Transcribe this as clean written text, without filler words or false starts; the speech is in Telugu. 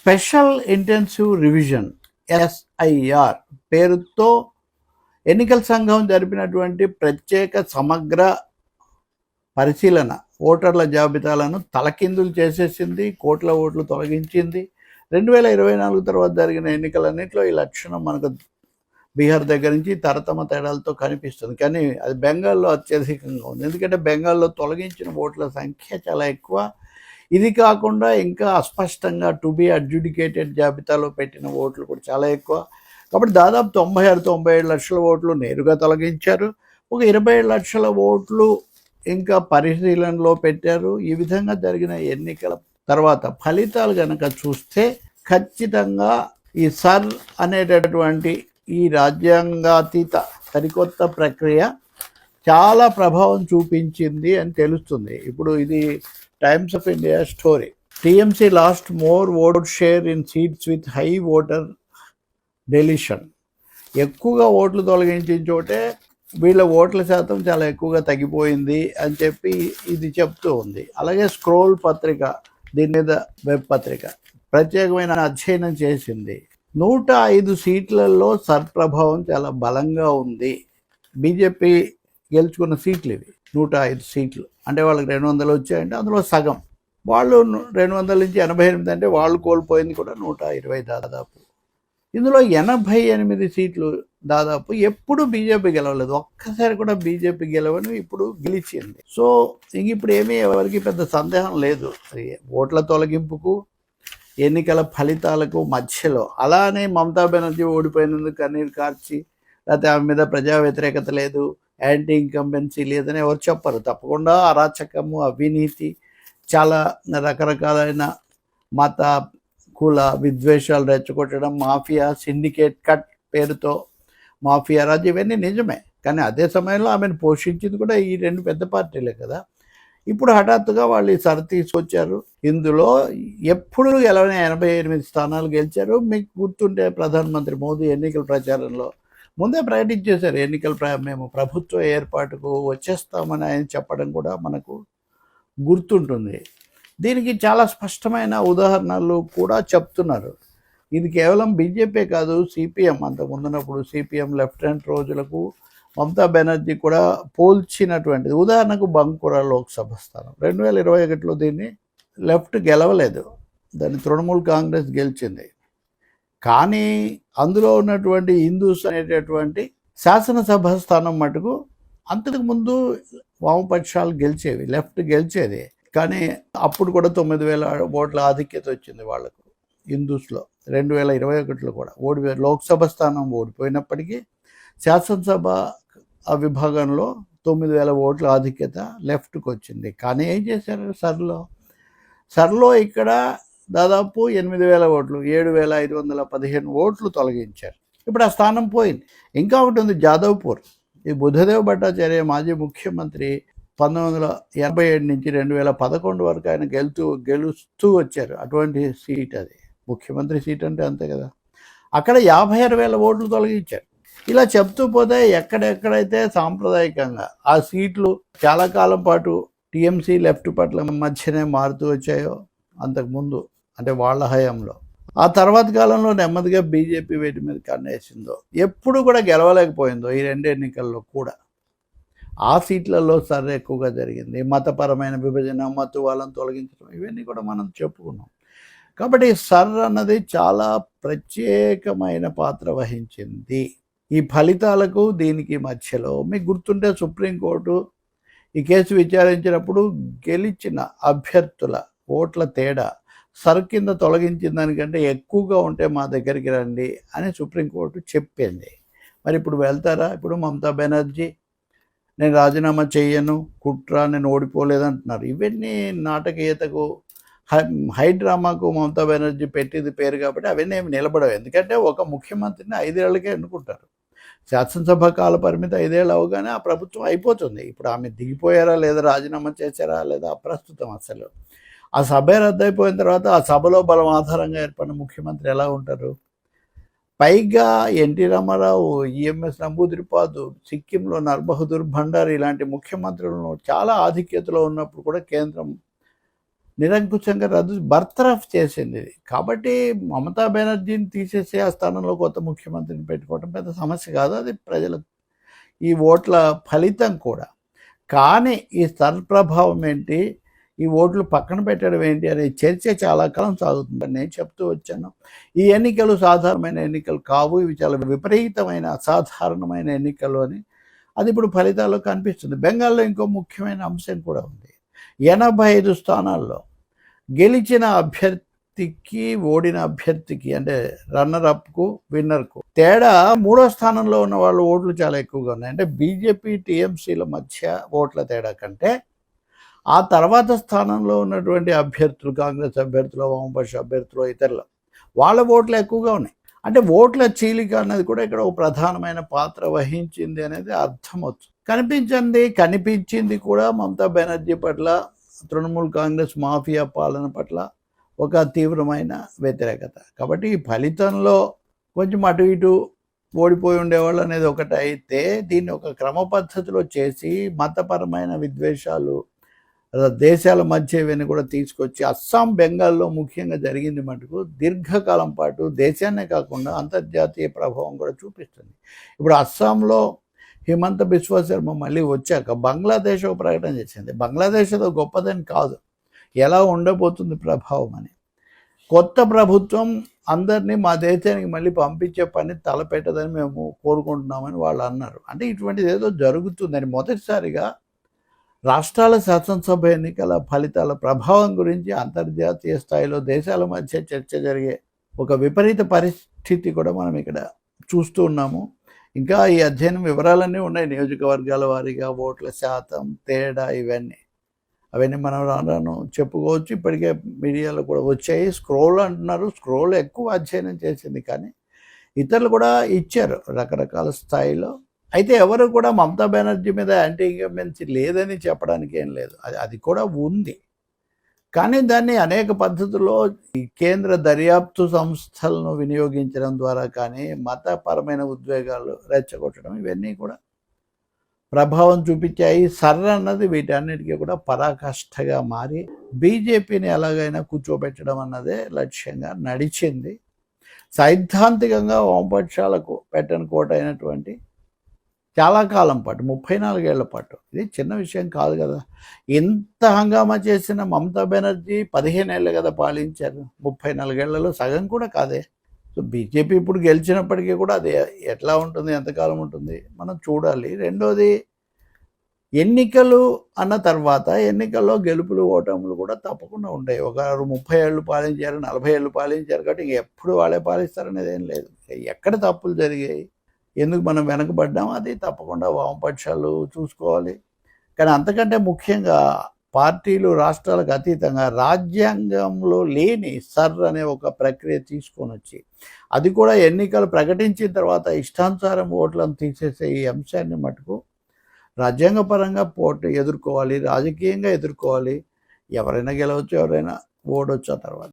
స్పెషల్ ఇంటెన్సివ్ రివిజన్ SIR పేరుతో ఎన్నికల సంఘం జరిపినటువంటి ప్రత్యేక సమగ్ర పరిశీలన ఓటర్ల జాబితాలను తలకిందులు చేసేసింది, కోట్ల ఓట్లు తొలగించింది. 2024 తర్వాత జరిగిన ఎన్నికలన్నింటిలో ఈ లక్షణం మనకు బీహార్ దగ్గర నుంచి తరతమ తేడాలతో కనిపిస్తుంది. కానీ అది బెంగాల్లో అత్యధికంగా ఉంది. ఎందుకంటే బెంగాల్లో తొలగించిన ఓట్ల సంఖ్య చాలా ఎక్కువ. ఇది కాకుండా ఇంకా అస్పష్టంగా టు బి అడ్జుడికేటెడ్ జాబితాలో పెట్టిన ఓట్లు కూడా చాలా ఎక్కువ. కాబట్టి దాదాపు 96-97 లక్షల ఓట్లు నేరుగా తొలగించారు. ఒక 27 లక్షల ఓట్లు ఇంకా పరిశీలనలో పెట్టారు. ఈ విధంగా జరిగిన ఎన్నికల తర్వాత ఫలితాలు కనుక చూస్తే ఖచ్చితంగా ఈ సర్ అనేటటువంటి ఈ రాజ్యాంగాతీత సరికొత్త ప్రక్రియ చాలా ప్రభావం చూపించింది అని తెలుస్తుంది. ఇప్పుడు ఇది times of India story. TMC last more vote share in seats with high voter deletion. ఎక్కువగా ఓట్లు తొలగించిన చోటే వీళ్ళ ఓట్ల శాతం చాలా ఎక్కువగా తగ్గిపోయింది అని చెప్పి ఇది చెప్తూ ఉంది. అలాగే స్క్రోల్ పత్రిక, దీని మీద వెబ్ పత్రిక ప్రత్యేకమైన అధ్యయనం చేసింది. 105 సీట్లలో సర్ ప్రభావం చాలా బలంగా ఉంది. బీజేపీ గెలుచుకున్న సీట్లు ఇవి 105 సీట్లు. అంటే వాళ్ళకి 200 వచ్చాయంటే అందులో సగం. వాళ్ళు 200 నుంచి 88 అంటే వాళ్ళు కోల్పోయింది కూడా 120 దాదాపు. ఇందులో 88 సీట్లు దాదాపు ఎప్పుడు బీజేపీ గెలవలేదు. ఒక్కసారి కూడా బీజేపీ గెలవని ఇప్పుడు గెలిచింది. సో ఇప్పుడు ఏమీ ఎవరికి పెద్ద సందేహం లేదు ఓట్ల తొలగింపుకు ఎన్నికల ఫలితాలకు మధ్యలో. అలానే మమతా బెనర్జీ ఓడిపోయినందుకు కన్నీరు కార్చి, లేకపోతే ఆమె మీద ప్రజా వ్యతిరేకత లేదు, యాంటీ ఇన్కంబెన్సీ లేదని ఎవరు చెప్పరు. తప్పకుండా అరాచకము, అవినీతి, చాలా రకరకాలైన మత కుల విద్వేషాలు రెచ్చగొట్టడం, మాఫియా, సిండికేట్ కట్ పేరుతో మాఫియా రాజు, ఇవన్నీ నిజమే. కానీ అదే సమయంలో ఆమెను పోషించింది కూడా ఈ 2 పెద్ద పార్టీలే కదా. ఇప్పుడు హఠాత్తుగా వాళ్ళు ఈ సర్ తీసుకొచ్చారు. ఇందులో ఎప్పుడు గెలవని 88 స్థానాలు గెలిచారు. మీకు గుర్తుంటే ప్రధానమంత్రి మోదీ ఎన్నికల ప్రచారంలో ముందే ప్రకటించేశారు, మేము ప్రభుత్వ ఏర్పాటుకు వచ్చేస్తామని ఆయన చెప్పడం కూడా మనకు గుర్తుంటుంది. దీనికి చాలా స్పష్టమైన ఉదాహరణలు కూడా చెప్తున్నారు. ఇది కేవలం బీజేపీ కాదు, CPM అంతకు ముందున్నప్పుడు CPM లెఫ్టినెంట్ రోజులకు మమతా బెనర్జీ కూడా పోల్చినటువంటిది. ఉదాహరణకు బంకురా లోక్సభ స్థానం 2021లో దీన్ని లెఫ్ట్ గెలవలేదు, దాన్ని తృణమూల్ కాంగ్రెస్ గెలిచింది. కానీ అందులో ఉన్నటువంటి హిందూస్ అనేటటువంటి శాసనసభ స్థానం మటుకు అంతకు ముందు వామపక్షాలు గెలిచేవి, లెఫ్ట్ గెలిచేది. కానీ అప్పుడు కూడా 9,000 ఓట్ల ఆధిక్యత వచ్చింది వాళ్లకు హిందూస్లో. 2021లో కూడా లోక్సభ స్థానం ఓడిపోయినప్పటికీ శాసనసభ విభాగంలో 9,000 ఓట్ల ఆధిక్యత లెఫ్ట్కి వచ్చింది. కానీ ఏం చేశారు సర్లో ఇక్కడ దాదాపు 8,000 ఓట్లు, 7,515 ఓట్లు తొలగించారు. ఇప్పుడు ఆ స్థానం పోయింది. ఇంకా ఉంటుంది జాదవ్పూర్. ఈ బుద్ధదేవ్ భట్టాచార్య మాజీ ముఖ్యమంత్రి 1987 నుంచి 2011 వరకు ఆయన గెలుస్తూ వచ్చారు. అటువంటి సీట్ అది, ముఖ్యమంత్రి సీట్ అంటే అంతే కదా. అక్కడ 56,000 ఓట్లు తొలగించారు. ఇలా చెప్తూ పోతే ఎక్కడెక్కడైతే సాంప్రదాయకంగా ఆ సీట్లు చాలా కాలం పాటు TMC లెఫ్ట్ పట్ల మధ్యనే మారుతూ వచ్చాయో అంతకుముందు, అంటే వాళ్ళ హయాంలో, ఆ తర్వాత కాలంలో నెమ్మదిగా బీజేపీ వీటి మీద కన్నేసిందో, ఎప్పుడు కూడా గెలవలేకపోయిందో ఈ 2 ఎన్నికల్లో కూడా ఆ సీట్లలో సర్ ఎక్కువగా జరిగింది. మతపరమైన విభజన, మత్తు వాళ్ళని తొలగించడం, ఇవన్నీ కూడా మనం చెప్పుకున్నాం. కాబట్టి సర్ అన్నది చాలా ప్రత్యేకమైన పాత్ర వహించింది ఈ ఫలితాలకు దీనికి మధ్యలో. మీకు గుర్తుంటే సుప్రీంకోర్టు ఈ కేసు విచారించినప్పుడు గెలిచిన అభ్యర్థుల ఓట్ల తేడా సర్ కింద తొలగించిన దానికంటే ఎక్కువగా ఉంటే మా దగ్గరికి రండి అని సుప్రీంకోర్టు చెప్పింది. మరి ఇప్పుడు వెళ్తారా? ఇప్పుడు మమతా బెనర్జీ నేను రాజీనామా చేయను, కుట్ర, నేను ఓడిపోలేదంటున్నారు. ఇవన్నీ నాటకీయతకు, హై డ్రామాకు మమతా బెనర్జీ పెట్టింది పేరు కాబట్టి అవన్నీ ఏమి నిలబడవు. ఎందుకంటే ఒక ముఖ్యమంత్రిని 5 ఏళ్లకే ఎన్నుకుంటారు. శాసనసభ కాల పరిమితి 5 ఏళ్ళు అవగానే ఆ ప్రభుత్వం అయిపోతుంది. ఇప్పుడు ఆమె దిగిపోయారా లేదా, రాజీనామా చేశారా లేదా అప్రస్తుతం. అసలు ఆ సభ రద్దయిపోయిన తర్వాత ఆ సభలో బలం ఆధారంగా ఏర్పడిన ముఖ్యమంత్రి ఎలా ఉంటారు? పైగా ఎన్టీ రామారావు, EMS నంబూదిరిపాదు, సిక్కింలో నర్బహదూర్ భండారి ఇలాంటి ముఖ్యమంత్రులను చాలా ఆధిక్యతలో ఉన్నప్పుడు కూడా కేంద్రం నిరంకుశంగా బర్తరఫ్ చేసింది ఇది. కాబట్టి మమతా బెనర్జీని తీసేసి ఆ స్థానంలో కొత్త ముఖ్యమంత్రిని పెట్టుకోవడం పెద్ద సమస్య కాదు. అది ప్రజల ఈ ఓట్ల ఫలితం కూడా. కానీ ఈ ప్రభావం ఏంటి, ఈ ఓట్లు పక్కన పెట్టడం ఏంటి అనే చర్చ చాలా కాలం సాగుతుందని నేను చెప్తూ వచ్చాను. ఈ ఎన్నికలు సాధారణమైన ఎన్నికలు కావు, ఇవి చాలా విపరీతమైన అసాధారణమైన ఎన్నికలు అని అది ఇప్పుడు ఫలితాల్లో కనిపిస్తుంది. బెంగాల్లో ఇంకో ముఖ్యమైన అంశం కూడా ఉంది. 85 స్థానాల్లో గెలిచిన అభ్యర్థికి ఓడిన అభ్యర్థికి అంటే రన్నరప్కు విన్నర్కు తేడా 3వ స్థానంలో ఉన్న వాళ్ళ ఓట్లు చాలా ఎక్కువగా ఉన్నాయి. అంటే బీజేపీ టీఎంసీల మధ్య ఓట్ల తేడా కంటే ఆ తర్వాత స్థానంలో ఉన్నటువంటి అభ్యర్థులు, కాంగ్రెస్ అభ్యర్థులు, వామపక్ష అభ్యర్థులు, ఇతరులు వాళ్ళ ఓట్లు ఎక్కువగా ఉన్నాయి. అంటే ఓట్ల చీలిక అన్నది కూడా ఇక్కడ ఒక ప్రధానమైన పాత్ర వహించింది అనేది అర్థమవుతుంది. కనిపించింది కూడా మమతా బెనర్జీ పట్ల, తృణమూల్ కాంగ్రెస్ మాఫియా పాలన పట్ల ఒక తీవ్రమైన వ్యతిరేకత. కాబట్టి ఈ ఫలితంలో కొంచెం అటు ఇటు ఓడిపోయి ఉండేవాళ్ళు అనేది ఒకటి అయితే, దీన్ని ఒక క్రమ పద్ధతిలో చేసి మతపరమైన విద్వేషాలు దేశాల మధ్య ఇవన్నీ కూడా తీసుకొచ్చి అస్సాం, బెంగాల్లో ముఖ్యంగా జరిగింది మటుకు దీర్ఘకాలం పాటు దేశాన్నే కాకుండా అంతర్జాతీయ ప్రభావం కూడా చూపిస్తుంది. ఇప్పుడు అస్సాంలో హిమంత బిశ్వ శర్మ మళ్ళీ వచ్చాక బంగ్లాదేశ్ ఒక ప్రకటన చేసింది. బంగ్లాదేశ్ ఏదో గొప్పదని కాదు, ఎలా ఉండబోతుంది ప్రభావం అని. కొత్త ప్రభుత్వం అందరినీ మా దేశానికి మళ్ళీ పంపించే పని తలపెట్టదని మేము కోరుకుంటున్నామని వాళ్ళు అన్నారు. అంటే ఇటువంటిది ఏదో జరుగుతుందని. మొదటిసారిగా రాష్ట్రాల శాసనసభ ఎన్నికల ఫలితాల ప్రభావం గురించి అంతర్జాతీయ స్థాయిలో దేశాల మధ్య చర్చ జరిగే ఒక విపరీత పరిస్థితి కూడా మనం ఇక్కడ చూస్తూ ఉన్నాము. ఇంకా ఈ అధ్యయనం వివరాలన్నీ ఉన్నాయి, నియోజకవర్గాల వారీగా ఓట్ల శాతం తేడా అవన్నీ మనం రాను చెప్పుకోవచ్చు. ఇప్పటికే మీడియాలో కూడా వచ్చాయి. స్క్రోల్ అంటున్నారు, స్క్రోల్ ఎక్కువ అధ్యయనం చేసింది, కానీ ఇతరులు కూడా ఇచ్చారు రకరకాల స్థాయిలో. అయితే ఎవరు కూడా మమతా బెనర్జీ మీద యాంటీ ఇన్కంబెన్సీ లేదని చెప్పడానికి ఏం లేదు, అది కూడా ఉంది. కానీ దాన్ని అనేక పద్ధతుల్లో ఈ కేంద్ర దర్యాప్తు సంస్థలను వినియోగించడం ద్వారా కానీ మతపరమైన ఉద్వేగాలు రెచ్చగొట్టడం ఇవన్నీ కూడా ప్రభావం చూపించాయి. అన్నది వీటన్నిటికీ కూడా పరాకాష్ఠగా మారి బీజేపీని ఎలాగైనా కూర్చోబెట్టడం అన్నదే లక్ష్యంగా నడిచింది. సైద్ధాంతికంగా వామపక్షాలకు పెట్టని కోట అయినటువంటి చాలా కాలం పాటు 34 ఏళ్ల పాటు, ఇది చిన్న విషయం కాదు కదా. ఇంత హంగామా చేసిన మమతా బెనర్జీ 15 ఏళ్ళు కదా పాలించారు. 34 ఏళ్లలో సగం కూడా కాదే. సో బీజేపీ ఇప్పుడు గెలిచినప్పటికీ కూడా అది ఎట్లా ఉంటుంది, ఎంతకాలం ఉంటుంది మనం చూడాలి. రెండోది, ఎన్నికలు అన్న తర్వాత ఎన్నికల్లో గెలుపులు ఓటములు కూడా తప్పకుండా ఉంటాయి. ఒకరు 30 ఏళ్ళు పాలించారు, 40 ఏళ్ళు పాలించారు, కాబట్టి ఎప్పుడు వాళ్ళే పాలిస్తారనేది ఏం లేదు. ఎక్కడ తప్పులు జరిగాయి, ఎందుకు మనం వెనకబడ్డాం, అది తప్పకుండా వామపక్షాలు చూసుకోవాలి. కానీ అంతకంటే ముఖ్యంగా పార్టీలు, రాష్ట్రాలకు అతీతంగా రాజ్యాంగంలో లేని అనే ఒక ప్రక్రియ తీసుకొని వచ్చి, అది కూడా ఎన్నికలు ప్రకటించిన తర్వాత ఇష్టానుసారం ఓట్లను తీసేసే ఈ అంశాన్ని మటుకు రాజ్యాంగపరంగా ఎదుర్కోవాలి, రాజకీయంగా ఎదుర్కోవాలి. ఎవరైనా గెలవచ్చు, ఎవరైనా ఓడొచ్చు ఆ తర్వాత.